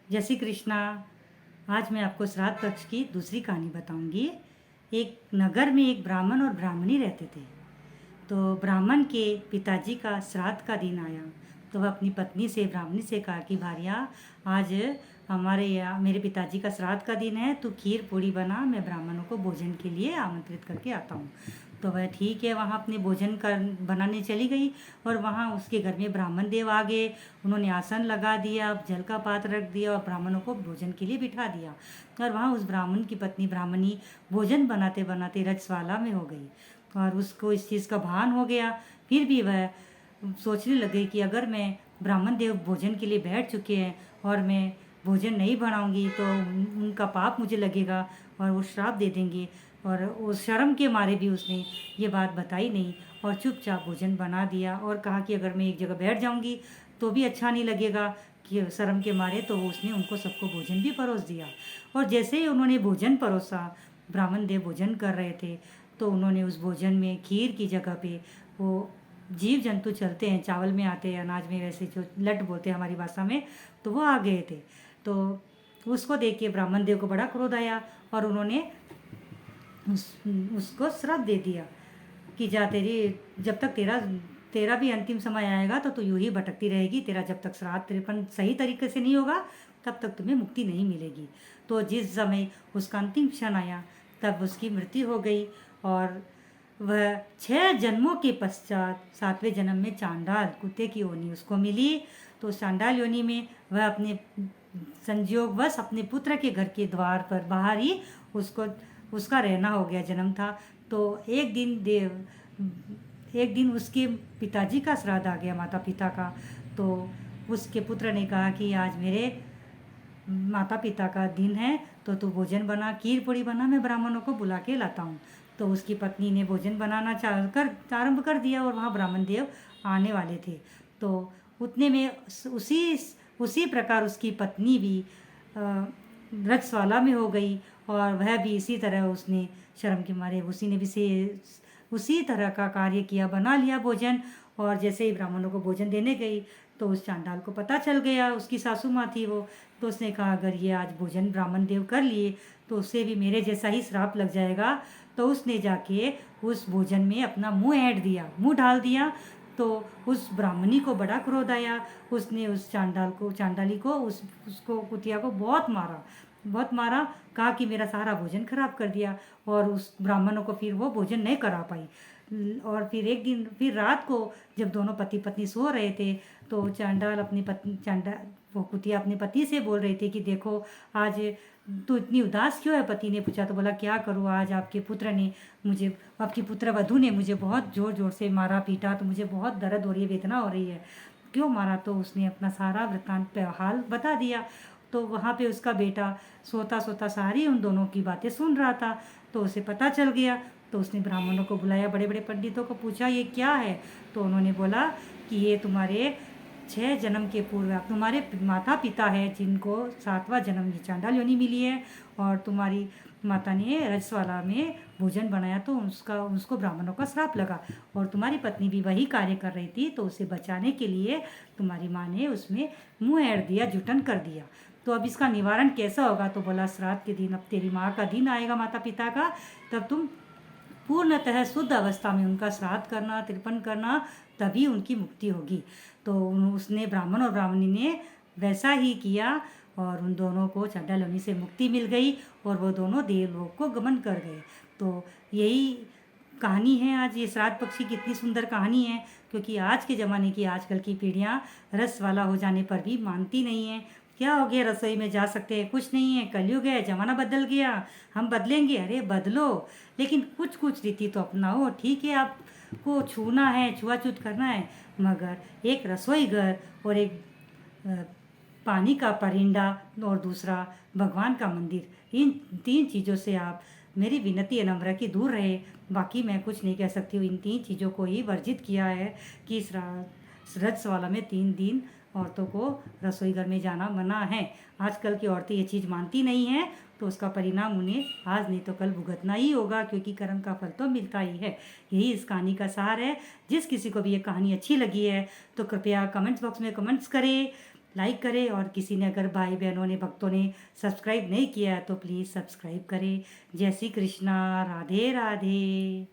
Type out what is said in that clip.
जय श्री कृष्णा। आज मैं आपको श्राद्ध पक्ष की दूसरी कहानी बताऊंगी। एक नगर में एक ब्राह्मण और ब्राह्मणी रहते थे। तो ब्राह्मण के पिताजी का श्राद्ध का दिन आया तो वह अपनी पत्नी से ब्राह्मणी से कहा कि भारिया, आज हमारे यहाँ मेरे पिताजी का श्राद्ध का दिन है, तू खीर पूड़ी बना, मैं ब्राह्मणों को भोजन के लिए आमंत्रित करके आता हूँ। तो वह ठीक है, वहाँ अपने भोजन कर बनाने चली गई और वहाँ उसके घर में ब्राह्मण देव आ गए। उन्होंने आसन लगा दिया, जल का पात्र रख दिया और ब्राह्मणों को भोजन के लिए बिठा दिया। और वहाँ उस ब्राह्मण की पत्नी ब्राह्मणी भोजन बनाते बनाते रजस्वाला में हो गई और उसको इस चीज़ का भान हो गया। फिर भी वह सोचने लगे कि अगर मैं ब्राह्मण देव भोजन के लिए बैठ चुके हैं और मैं भोजन नहीं बनाऊंगी तो उनका पाप मुझे लगेगा और वो श्राप दे देंगे। और उस शर्म के मारे भी उसने ये बात बताई नहीं और चुपचाप भोजन बना दिया और कहा कि अगर मैं एक जगह बैठ जाऊंगी तो भी अच्छा नहीं लगेगा कि शर्म के मारे। तो उसने उनको सबको भोजन भी परोस दिया और जैसे ही उन्होंने भोजन परोसा, ब्राह्मण देव भोजन कर रहे थे तो उन्होंने उस भोजन में खीर की जगह पे वो जीव जंतु चलते हैं, चावल में आते हैं, अनाज में, वैसे जो लट बोलते हैं हमारी भाषा में, तो वो आ गए थे। तो उसको देख के ब्राह्मण देव को बड़ा क्रोध आया और उन्होंने उसको श्राप दे दिया कि जा, तेरी जब तक तेरा भी अंतिम समय आएगा तो तू यूं ही भटकती रहेगी, तेरा जब तक श्राद्ध तर्पण सही तरीके से नहीं होगा तब तक तुम्हें मुक्ति नहीं मिलेगी। तो जिस समय उसका अंतिम क्षण आया तब उसकी मृत्यु हो गई और वह 6 जन्मों के पश्चात 7वें जन्म में चांडाल कुत्ते की योनि उसको मिली। तो चांडाल योनि में वह अपने संयोगवश अपने पुत्र के घर के द्वार पर बाहर ही उसको उसका रहना हो गया, जन्म था। तो एक दिन उसके पिताजी का श्राद्ध आ गया, माता पिता का। तो उसके पुत्र ने कहा कि आज मेरे माता पिता का दिन है तो तू भोजन बना, खीर पूड़ी बना, मैं ब्राह्मणों को बुला के लाता हूँ। तो उसकी पत्नी ने भोजन बनाना आरंभ कर दिया और वहाँ ब्राह्मण देव आने वाले थे। तो उतने में उसी प्रकार उसकी पत्नी भी रजस्वाला में हो गई और वह भी इसी तरह उसने शर्म के मारे उसी ने भी से उसी तरह का कार्य किया, बना लिया भोजन। और जैसे ही ब्राह्मणों को भोजन देने गई तो उस चांडाल को पता चल गया, उसकी सासू माँ थी वो, तो उसने कहा अगर ये आज भोजन ब्राह्मण देव कर लिए तो उससे भी मेरे जैसा ही श्राप लग जाएगा। तो उसने जाके उस भोजन में अपना मुंह डाल दिया। तो उस ब्राह्मणी को बड़ा क्रोध आया, उसने उस चांडाली को उसको कुतिया को बहुत मारा, कहा कि मेरा सारा भोजन खराब कर दिया। और उस ब्राह्मणों को फिर वो भोजन नहीं करा पाई। और फिर रात को जब दोनों पति पत्नी सो रहे थे तो वो कुतिया अपने पति से बोल रही थी कि देखो आज तू इतनी उदास क्यों है। पति ने पूछा तो बोला क्या करूँ, आज आपकी पुत्र वधू ने मुझे बहुत जोर जोर से मारा पीटा, तो मुझे बहुत दर्द हो रही है, वेदना हो रही है। क्यों मारा? तो उसने अपना सारा वृत्तांत हाल बता दिया। तो वहाँ पे उसका बेटा सोता सोता सारी उन दोनों की बातें सुन रहा था। तो उसे पता चल गया। तो उसने ब्राह्मणों को बुलाया, बड़े बड़े पंडितों को पूछा ये क्या है। तो उन्होंने बोला कि ये तुम्हारे 6 जन्म के पूर्व तुम्हारे माता पिता है जिनको 7वां जन्म ये चांडाल योनि मिली है और तुम्हारी माता ने रजस्वाला में भोजन बनाया तो उसको ब्राह्मणों का श्राप लगा और तुम्हारी पत्नी भी वही कार्य कर रही थी। तो उसे बचाने के लिए तुम्हारी माँ ने उसमें मुँह ऐड दिया, जुटन कर दिया। तो अब इसका निवारण कैसा होगा? तो बोला श्राद्ध के दिन, अब तेरी माँ का दिन आएगा माता पिता का, तब तुम पूर्णतः शुद्ध अवस्था में उनका श्राद्ध करना, तर्पण करना, तभी उनकी मुक्ति होगी। तो उसने ब्राह्मण और ब्राह्मणी ने वैसा ही किया और उन दोनों को चांडाल योनि से मुक्ति मिल गई और वो दोनों देवलोक को गमन कर गए। तो यही कहानी है आज। ये श्राद्ध पक्ष की कितनी सुंदर कहानी है, क्योंकि आज के ज़माने की आजकल की पीढ़ियाँ रस वाला हो जाने पर भी मानती नहीं है। क्या हो गया, रसोई में जा सकते हैं, कुछ नहीं है, कलयुग है, ज़माना बदल गया, हम बदलेंगे। अरे बदलो, लेकिन कुछ कुछ रीति तो अपनाओ। ठीक है, आपको छूना है, छुआछूत करना है, मगर एक रसोई घर और एक पानी का परिंदा और दूसरा भगवान का मंदिर, इन 3 चीज़ों से आप, मेरी विनती है नम्र की, दूर रहे। बाकी मैं कुछ नहीं कह सकती हूँ। इन 3 चीज़ों को ही वर्जित किया है कि इस रजस्वाला में 3 दिन औरतों को रसोई घर में जाना मना है। आजकल की औरतें ये चीज़ मानती नहीं हैं तो उसका परिणाम उन्हें आज नहीं तो कल भुगतना ही होगा, क्योंकि कर्म का फल तो मिलता ही है। यही इस कहानी का सार है। जिस किसी को भी ये कहानी अच्छी लगी है तो कृपया कमेंट्स बॉक्स में कमेंट्स करें लाइक करें, और किसी ने अगर भाई बहनों ने भक्तों ने सब्सक्राइब नहीं किया है तो प्लीज़ सब्सक्राइब करें। जय श्री कृष्णा, राधे राधे।